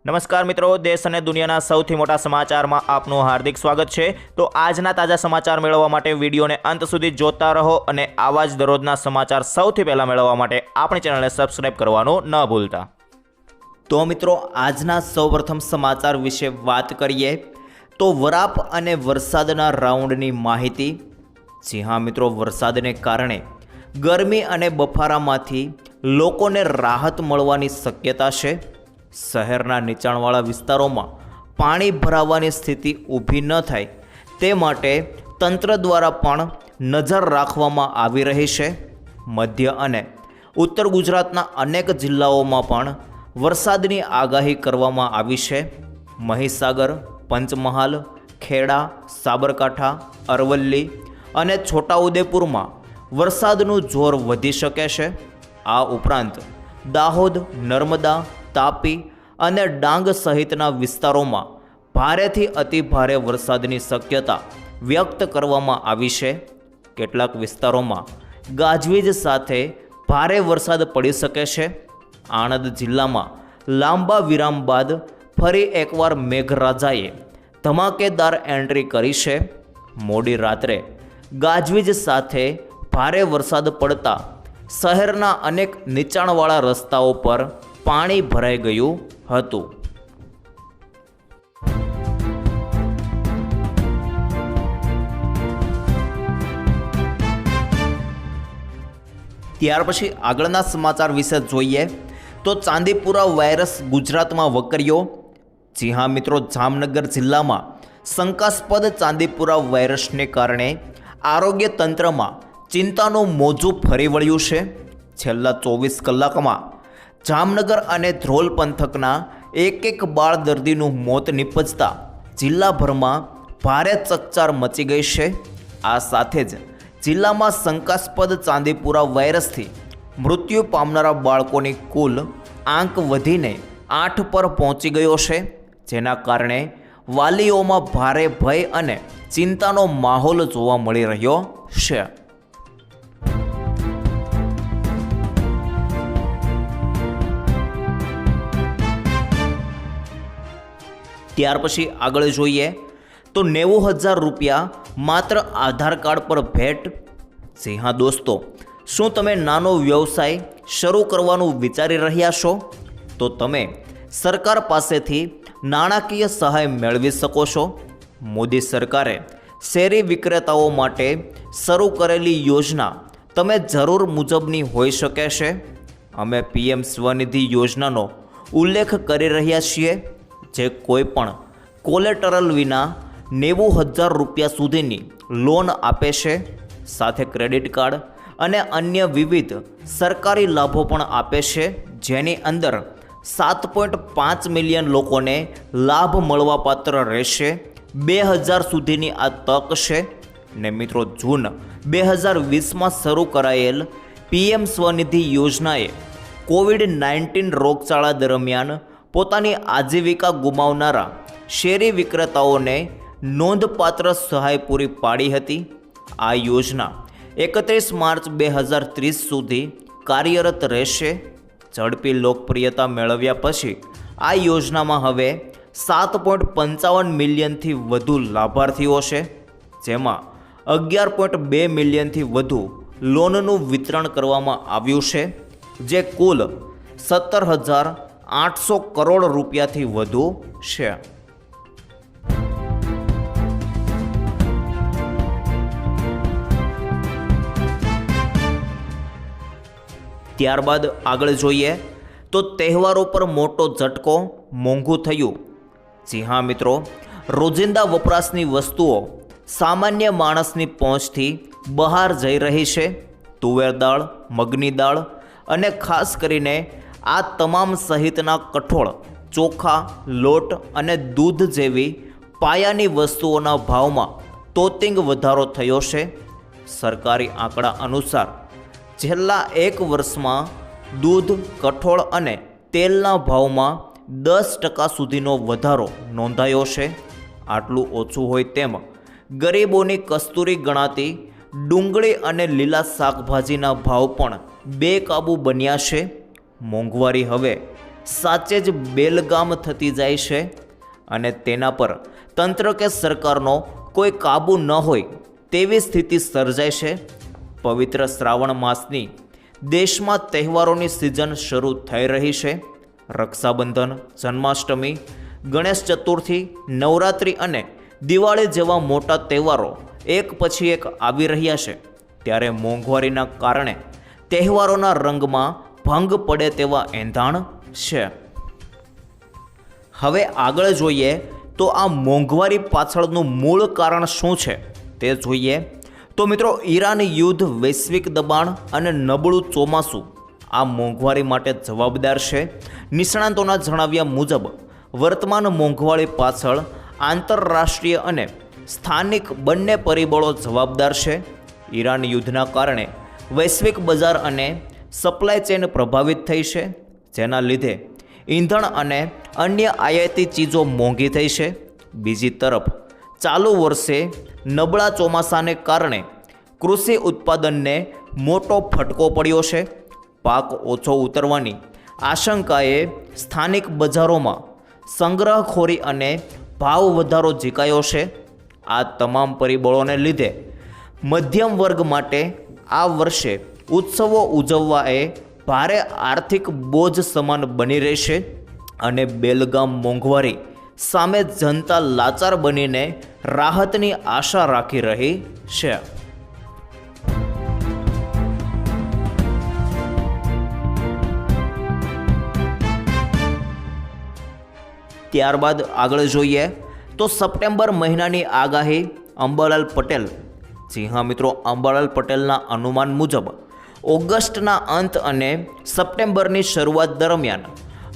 નમસ્કાર મિત્રો, દેશ અને દુનિયાના સૌથી મોટા સમાચારમાં આપનું હાર્દિક સ્વાગત છે। તો આજના તાજા સમાચાર મેળવવા માટે વિડીયોને અંત સુધી જોતા રહો અને આવા જ દરરોજના સમાચાર સૌથી પહેલા મેળવવા માટે આપણી ચેનલને સબસ્ક્રાઇબ કરવાનું ન ભૂલતા। તો મિત્રો, આજના સૌપ્રથમ સમાચાર વિશે વાત કરીએ તો વરાપ અને વરસાદના રાઉન્ડની માહિતી। જી હા મિત્રો, વરસાદને કારણે ગરમી અને બફારામાંથી લોકોને રાહત મળવાની શક્યતા છે। શહેરના નીચાણવાળા વિસ્તારોમાં પાણી ભરાવાની સ્થિતિ ઊભી ન થાય તે માટે તંત્ર દ્વારા પણ નજર રાખવામાં આવી રહી છે। મધ્ય અને ઉત્તર ગુજરાતના અનેક જિલ્લાઓમાં પણ વરસાદની આગાહી કરવામાં આવી છે। મહીસાગર, પંચમહાલ, ખેડા, સાબરકાંઠા, અરવલ્લી અને છોટાઉદેપુરમાં વરસાદનું જોર વધી શકે છે। આ ઉપરાંત દાહોદ, નર્મદા, તાપી અને ડાંગ સહિતના વિસ્તારોમાં ભારેથી અતિભારે વરસાદની શક્યતા વ્યક્ત કરવામાં આવી છે। કેટલાક વિસ્તારોમાં ગાજવીજ સાથે ભારે વરસાદ પડી શકે છે। આણંદ જિલ્લામાં લાંબા વિરામ બાદ ફરી એકવાર મેઘરાજાએ ધમાકેદાર એન્ટ્રી કરી છે। મોડી રાત્રે ગાજવીજ સાથે ભારે વરસાદ પડતા શહેરના અનેક નીચાણવાળા રસ્તાઓ પર પાણી ભરાઈ ગયું હતું। ત્યાર પછી આગળના સમાચાર વિશે જોઈએ તો ચાંદીપુરા વાયરસ ગુજરાતમાં વકર્યો। જી હા મિત્રો, જામનગર જિલ્લામાં શંકાસ્પદ ચાંદીપુરા વાયરસને કારણે આરોગ્ય તંત્રમાં ચિંતાનું મોજું ફરી વળ્યું છે। છેલ્લા 24 કલાકમાં જામનગર અને ધ્રોલ પંથકના એક બાળ દર્દીનું મોત નિપજતા જિલ્લાભરમાં ભારે ચકચાર મચી ગઈ છે। આ સાથે જ જિલ્લામાં શંકાસ્પદ ચાંદીપુરા વાયરસથી મૃત્યુ પામનારા બાળકોની કુલ આંક વધીને 8 પર પહોંચી ગયો છે, જેના કારણે વાલીઓમાં ભારે ભય અને ચિંતાનો માહોલ જોવા મળી રહ્યો છે। ત્યાર પછી આગળ જોઈએ તો 90,000 રૂપિયા માત્ર આધાર કાર્ડ પર ભેટ। જી હા દોસ્તો, શું તમે નાનો વ્યવસાય શરૂ કરવાનું વિચારી રહ્યા છો? તો તમે સરકાર પાસેથી નાણાકીય સહાય મેળવી શકો છો। મોદી સરકારે શેરી વિક્રેતાઓ માટે શરૂ કરેલી યોજના તમે જરૂર મુજબની હોઈ શકે છે। અમે PM સ્વનિધિ યોજનાનો ઉલ્લેખ કરી રહ્યા છીએ, જે કોઈ પણ કોલેટરલ વિના 90,000 રૂપિયા સુધીની લોન આપે છે, સાથે ક્રેડિટ કાર્ડ અને અન્ય વિવિધ સરકારી લાભો પણ આપે છે, જેની અંદર 7.5 મિલિયન લોકોને લાભ મળવાપાત્ર રહેશે। 2000 સુધીની આ તક છે ને મિત્રો, જૂન 2020માં શરૂ કરાયેલ PM સ્વનિધિ યોજનાએ COVID-19 રોગચાળા દરમિયાન પોતાની આજીવિકા ગુમાવનારા શેરી વિક્રેતાઓને નોંધપાત્ર સહાય પૂરી પાડી હતી। આ યોજના 31 માર્ચ 2030 સુધી કાર્યરત રહેશે। ઝડપી લોકપ્રિયતા મેળવ્યા પછી આ યોજનામાં હવે 7.55 મિલિયનથી વધુ લાભાર્થીઓ છે, જેમાં 11.2 મિલિયનથી વધુ લોનનું વિતરણ કરવામાં આવ્યું છે, જે કુલ 17,800 કરોડ રૂપિયાથી વધુ છે। ત્યારબાદ આગળ જોઈએ તો તહેવારો પર મોટો ઝટકો, મોંઘું થયું। જી હા મિત્રો, રોજિંદા વપરાશની વસ્તુઓ સામાન્ય માણસની પહોંચથી બહાર જઈ રહી છે। તુવેર દાળ, મગની દાળ અને ખાસ કરીને આ તમામ સહિતના કઠોળ, ચોખા, લોટ અને દૂધ જેવી પાયાની વસ્તુઓના ભાવમાં તોતિંગ વધારો થયો છે। સરકારી આંકડા અનુસાર છેલ્લા 1 વર્ષમાં દૂધ, કઠોળ અને તેલના ભાવમાં 10% સુધીનો વધારો નોંધાયો છે। આટલું ઓછું હોય તેમ ગરીબોની કસ્તુરી ગણાતી ડુંગળી અને લીલા શાકભાજીના ભાવ પણ બેકાબૂ બન્યા છે। મોંઘવારી હવે સાચે જ બેલગામ થતી જાય છે અને તેના પર તંત્ર કે સરકારનો કોઈ કાબૂ ન હોય તેવી સ્થિતિ સર્જાય છે. પવિત્ર શ્રાવણ માસની દેશમાં તહેવારોની સિઝન શરૂ થઈ રહી છે. રક્ષાબંધન, જન્માષ્ટમી, ગણેશ ચતુર્થી, નવરાત્રિ અને દિવાળી જેવા મોટા તહેવારો એક પછી એક આવી રહ્યા છે. ત્યારે મોંઘવારીના કારણે તહેવારોના રંગમાં ભંગ પડે તેવા એંધાણ છે. હવે આગળ જોઈએ તો આ મોંઘવારી પાછળનું મૂળ કારણ શું છે તે જોઈએ તો મિત્રો, ઈરાન યુદ્ધ, વૈશ્વિક દબાણ અને નબળું ચોમાસું આ મોંઘવારી માટે જવાબદાર છે. નિષ્ણાતોના જણાવ્યા મુજબ વર્તમાન મોંઘવારી પાછળ આંતરરાષ્ટ્રીય અને સ્થાનિક બંને પરિબળો જવાબદાર છે. ઈરાન યુદ્ધના કારણે વૈશ્વિક બજાર અને સપ્લાય ચેઇન પ્રભાવિત થઈ છે, જેના લીધે ઈંધણ અને અન્ય આયાતી ચીજો મોંઘી થઈ છે. બીજી તરફ ચાલુ વર્ષે નબળા ચોમાસાને કારણે કૃષિ ઉત્પાદનને મોટો ફટકો પડ્યો છે. પાક ઓછો ઉતરવાની આશંકાએ સ્થાનિક બજારોમાં સંગ્રહખોરી અને ભાવ વધારો ઝીકાયો છે. આ તમામ પરિબળોને લીધે મધ્યમ વર્ગ માટે આ વર્ષે ઉત્સવો ઉજવવા એ ભારે આર્થિક બોજ સમાન બની રહેશે અને બેલગામ મોંઘવારી સામે જનતા લાચાર બનીને રાહતની આશા રાખી રહી છે. ત્યારબાદ આગળ જોઈએ તો સપ્ટેમ્બર મહિનાની આગાહી અંબાલાલ પટેલ. જી હા મિત્રો, અંબાલાલ પટેલના અનુમાન મુજબ ઓગસ્ટના અંત અને સપ્ટેમ્બરની શરૂઆત દરમિયાન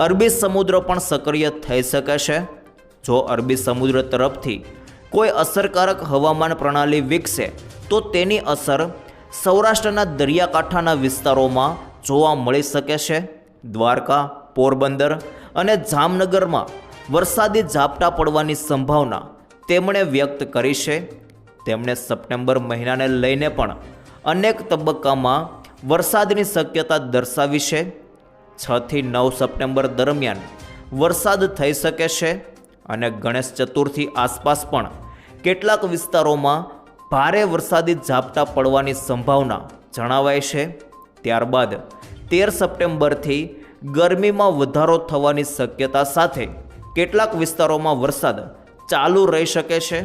અરબી સમુદ્ર પણ સક્રિય થઈ શકે છે. જો અરબી સમુદ્ર તરફથી કોઈ અસરકારક હવામાન પ્રણાલી વિકસે તો તેની અસર સૌરાષ્ટ્રના દરિયાકાંઠાના વિસ્તારોમાં જોવા મળી શકે છે. દ્વારકા, પોરબંદર અને જામનગરમાં વરસાદી ઝાપટા પડવાની સંભાવના તેમણે વ્યક્ત કરી છે. તેમણે સપ્ટેમ્બર મહિનાને લઈને પણ અનેક તબક્કામાં વરસાદની શક્યતા દર્શાવી છે. 6 થી 9 સપ્ટેમ્બર દરમિયાન વરસાદ થઈ શકે છે અને ગણેશ ચતુર્થી આસપાસ પણ કેટલાક વિસ્તારોમાં ભારે વરસાદી ઝાપટા પડવાની સંભાવના જણાવાય છે. ત્યારબાદ 13 સપ્ટેમ્બરથી ગરમીમાં વધારો થવાની શક્યતા સાથે કેટલાક વિસ્તારોમાં વરસાદ ચાલુ રહી શકે છે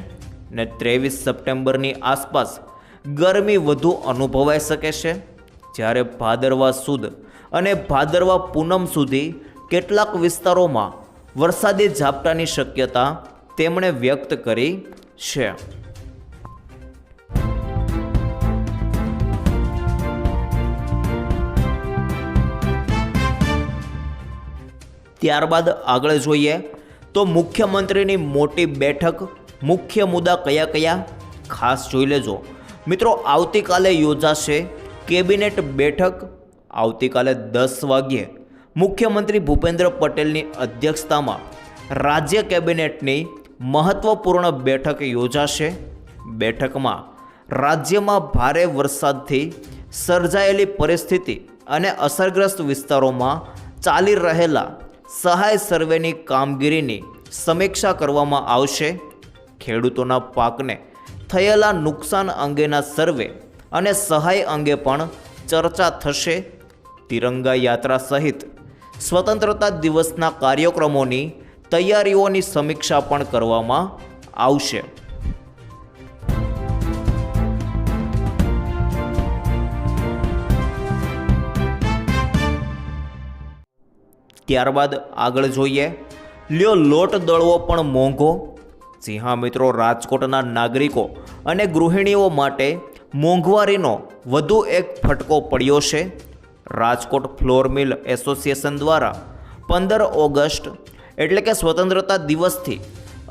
ને 23 સપ્ટેમ્બરની આસપાસ ગરમી વધુ અનુભવાઈ શકે છે. જ્યારે ભાદરવા સુદ અને ભાદરવા પૂનમ સુધી કેટલાક વિસ્તારોમાં વરસાદી ઝાપટાની શક્યતા તેમણે વ્યક્ત કરી છે. ત્યારબાદ આગળ જોઈએ તો મુખ્યમંત્રીની મોટી બેઠક, મુખ્ય મુદ્દા કયા કયા ખાસ જોઈ લેજો મિત્રો. આવતીકાલે યોજાશે કેબિનેટ બેઠક. આવતીકાલે 10 વાગ્યે મુખ્યમંત્રી ભૂપેન્દ્ર પટેલની અધ્યક્ષતામાં રાજ્ય કેબિનેટની મહત્વપૂર્ણ બેઠક યોજાશે. બેઠકમાં રાજ્યમાં ભારે વરસાદથી સર્જાયેલી પરિસ્થિતિ અને અસરગ્રસ્ત વિસ્તારોમાં ચાલી રહેલા સહાય સર્વેની કામગીરીની સમીક્ષા કરવામાં આવશે. ખેડૂતોના પાકને થયેલા નુકસાન અંગેના સર્વે અને સહાય અંગે પણ ચર્ચા થશે. તિરંગા યાત્રા સહિત સ્વતંત્રતા દિવસના કાર્યક્રમોની તૈયારીઓની સમીક્ષા પણ કરવામાં આવશે. ત્યારબાદ આગળ જોઈએ લ્યો લોટ દળવો પણ મોંઘો. જી હા મિત્રો, રાજકોટના નાગરિકો અને ગૃહિણીઓ માટે મોંઘવારીનો વધુ એક ફટકો પડ્યો છે. રાજકોટ ફ્લોર મિલ એસોસિએશન દ્વારા 15 ઓગસ્ટ એટલે કે સ્વતંત્રતા દિવસથી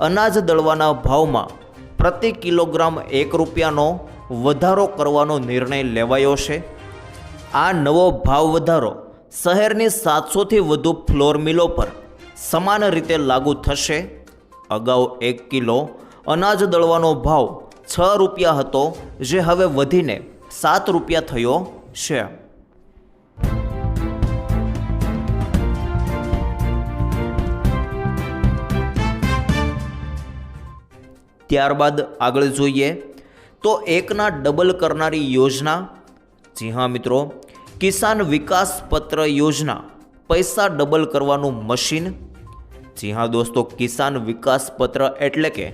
અનાજ દળવાના ભાવમાં પ્રતિ કિલોગ્રામ 1 રૂપિયાનો વધારો કરવાનો નિર્ણય લેવાયો છે. આ નવો ભાવ વધારો શહેરની 700થી વધુ ફ્લોર મિલો પર સમાન રીતે લાગુ થશે. અગાઉ 1 કિલો અનાજ દળવાનો ભાવ 6 રૂપિયા હતો, જે હવે વધીને 7 રૂપિયા થયો છે. ત્યારબાદ આગળ જોઈએ તો એકના ડબલ કરનારી યોજના, જી હા મિત્રો, કિસાન વિકાસ પત્ર યોજના, પૈસા ડબલ કરવાનું મશીન. જી હા દોસ્તો, કિસાન વિકાસ પત્ર એટલે કે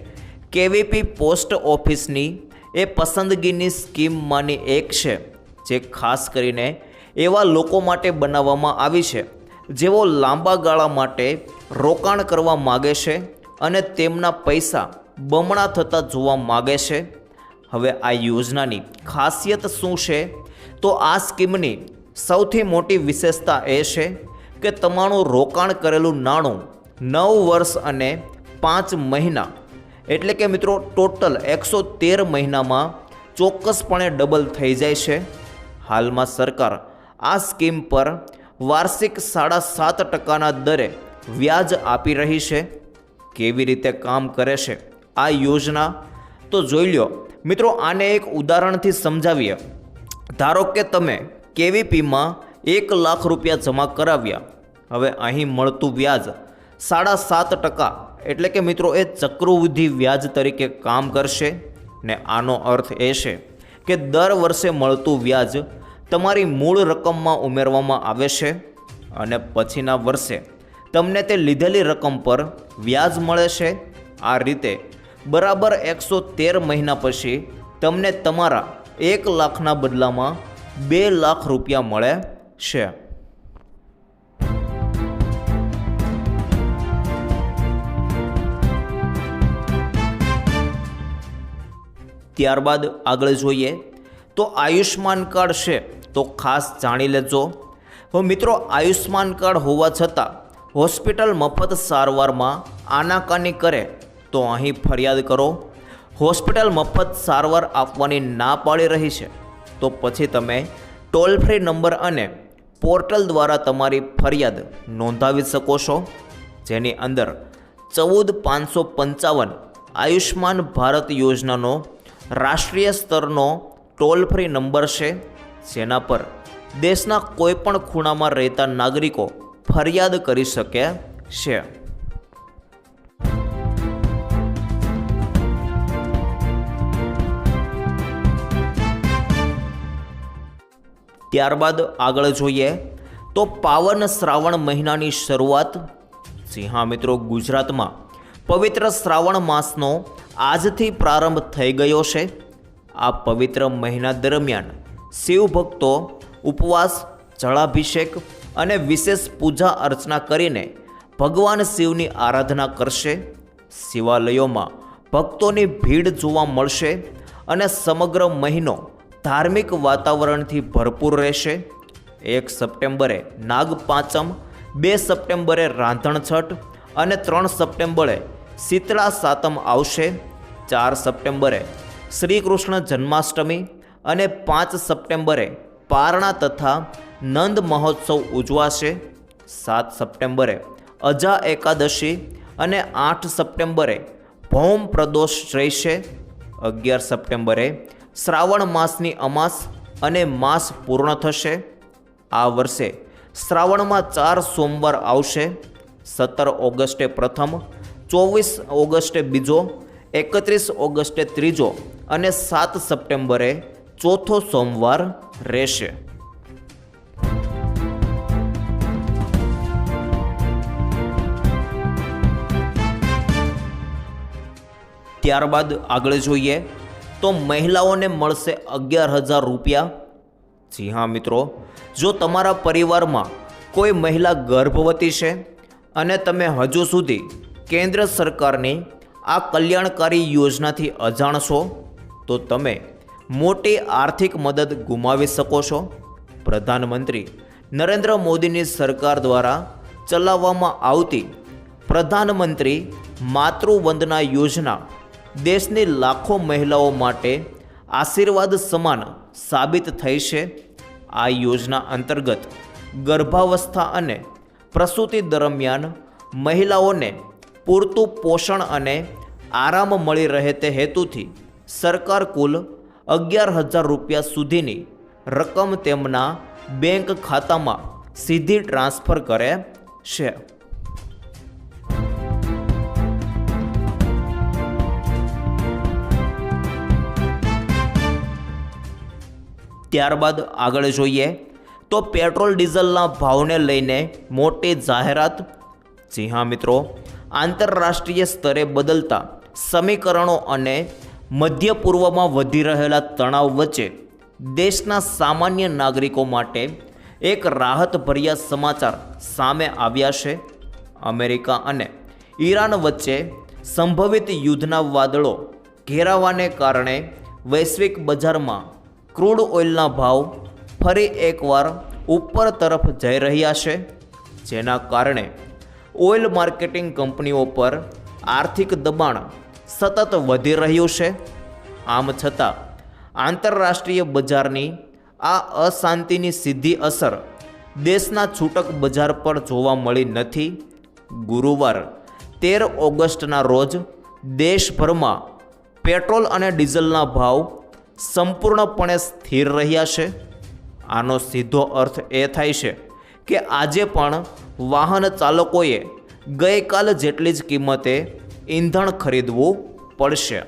કેવીપી પોસ્ટ ઓફિસની એ પસંદગીની સ્કીમમાંની એક છે, જે ખાસ કરીને એવા લોકો માટે બનાવવામાં આવી છે જેઓ લાંબા ગાળા માટે રોકાણ કરવા માગે છે અને તેમના પૈસા બમણા થતા જોવા માગે છે. હવે આ યોજનાની ખાસિયત શું છે? તો આ સ્કીમની સૌથી મોટી વિશેષતા એ છે કે તમારું રોકાણ કરેલું નાણું 9 વર્ષ અને 5 મહિના એટલે કે મિત્રો ટોટલ 113 મહિનામાં ચોક્કસપણે ડબલ થઈ જાય છે. હાલમાં સરકાર આ સ્કીમ પર વાર્ષિક 7.5% દરે વ્યાજ આપી રહી છે. કેવી રીતે કામ કરે છે આ યોજના? તો જોઈ લો મિત્રો, આને એક ઉદાહરણથી સમજાવીએ. ધારો કે તમે કેવીપીમાં 1 લાખ રૂપિયા જમા કરાવ્યા. હવે અહીં મળતું વ્યાજ 7.5% એટલે કે મિત્રો એ ચક્રવૃદ્ધિ વ્યાજ તરીકે કામ કરશે. ને આનો અર્થ એ છે કે દર વર્ષે મળતું વ્યાજ તમારી મૂળ રકમમાં ઉમેરવામાં આવે છે અને પછીના વર્ષે તમને તે લીધેલી રકમ પર વ્યાજ મળે છે. આ રીતે બરાબર 113 મહિના પછી તમને તમારા 1 લાખના બદલામાં 2 લાખ રૂપિયા મળે છે. ત્યારબાદ આગળ જોઈએ તો આયુષ્માન કાર્ડ છે, તો ખાસ જાણી લેજો. હવે મિત્રો, આયુષ્માન કાર્ડ હોવા છતાં હોસ્પિટલ મફત સારવારમાં આનાકાની કરે તો અહીં ફરિયાદ કરો. હોસ્પિટલ મફત સારવાર આપવાની ના પાડી રહી છે તો પછી તમે ટોલ ફ્રી નંબર અને પોર્ટલ દ્વારા તમારી ફરિયાદ નોંધાવી શકો છો, જેની અંદર 14555 આયુષ્માન ભારત યોજનાનો રાષ્ટ્રીય સ્તરનો ટોલ ફ્રી નંબર છે, જેના પર દેશના કોઈપણ ખૂણામાં રહેતા નાગરિકો ફરિયાદ કરી શકે છે. ત્યારબાદ આગળ જોઈએ તો પાવન શ્રાવણ મહિનાની શરૂઆત. જી હા મિત્રો, ગુજરાતમાં પવિત્ર શ્રાવણ માસનો આજથી પ્રારંભ થઈ ગયો છે. આ પવિત્ર મહિના દરમિયાન શિવ ભક્તો ઉપવાસ, જળાભિષેક અને વિશેષ પૂજા અર્ચના કરીને ભગવાન શિવની આરાધના કરશે. શિવાલયોમાં ભક્તોની ભીડ જોવા મળશે અને સમગ્ર મહિનો ધાર્મિક વાતાવરણથી ભરપૂર રહેશે. 1 સપ્ટેમ્બરે નાગપાંચમ, 2 સપ્ટેમ્બરે રાંધણછઠ અને 3 સપ્ટેમ્બરે શીતળા સાતમ આવશે. 4 સપ્ટેમ્બરે શ્રી કૃષ્ણ જન્માષ્ટમી અને 5 સપ્ટેમ્બરે પારણા તથા નંદ મહોત્સવ ઉજવાશે. 7 સપ્ટેમ્બરે અજા એકાદશી અને 8 સપ્ટેમ્બરે ભૌમ પ્રદોષ રહેશે. 11 સપ્ટેમ્બરે શ્રાવણ માસની અમાસ અને માસ પૂર્ણ થશે. આ વર્ષે શ્રાવણમાં 4 સોમવાર આવશે. 17 ઓગસ્ટે પ્રથમ, 24 ઓગસ્ટે બીજો, 31 ઓગસ્ટે ત્રીજો અને 7 સપ્ટેમ્બરે ચોથો સોમવાર રહેશે. ત્યારબાદ આગળ જોઈએ તો મહિલાઓને મળશે 11,000 રૂપિયા. જી હા મિત્રો, જો તમારા પરિવારમાં કોઈ મહિલા ગર્ભવતી છે અને તમે હજુ સુધી કેન્દ્ર સરકારની આ કલ્યાણકારી યોજનાથી અજાણ છો તો તમે મોટી આર્થિક મદદ ગુમાવી શકો છો. પ્રધાનમંત્રી નરેન્દ્ર મોદીની સરકાર દ્વારા ચલાવવામાં આવતી પ્રધાનમંત્રી માતૃવંદના યોજના દેશની લાખો મહિલાઓ માટે આશીર્વાદ સમાન સાબિત થઈ છે. આ યોજના અંતર્ગત ગર્ભાવસ્થા અને પ્રસૂતિ દરમિયાન મહિલાઓને પૂરતું પોષણ અને આરામ મળી રહે તે હેતુથી સરકાર કુલ 11,000 રૂપિયા સુધીની રકમ તેમના બેંક ખાતામાં સીધી ટ્રાન્સફર કરે છે. ત્યારબાદ આગળ જોઈએ તો પેટ્રોલ ડીઝલના ભાવને લઈને મોટી જાહેરાત. જી હા મિત્રો, આંતરરાષ્ટ્રીય સ્તરે બદલતા સમીકરણો અને મધ્ય પૂર્વમાં વધી રહેલા તણાવ વચ્ચે દેશના સામાન્ય નાગરિકો માટે એક રાહતભર્યા સમાચાર સામે આવ્યા છે. અમેરિકા અને ઈરાન વચ્ચે સંભવિત યુદ્ધના વાદળો ઘેરાવાને કારણે વૈશ્વિક બજારમાં ક્રૂડ ઓઇલના ભાવ ફરી એકવાર ઉપર તરફ જઈ રહ્યા છે, જેના કારણે ઓઇલ માર્કેટિંગ કંપનીઓ પર આર્થિક દબાણ સતત વધી રહ્યું છે. આમ છતાં આંતરરાષ્ટ્રીય બજારની આ અશાંતિની સીધી અસર દેશના છૂટક બજાર પર જોવા મળી નથી. ગુરુવાર 13 ઓગસ્ટના રોજ દેશભરમાં પેટ્રોલ અને ડીઝલના ભાવ સંપૂર્ણપણે સ્થિર રહ્યા છે. આનો સીધો અર્થ એ થાય છે કે આજે પણ વાહન ચાલકોએ ગઈકાલ જેટલી જ કિંમતે ઈંધણ ખરીદવું પડશે.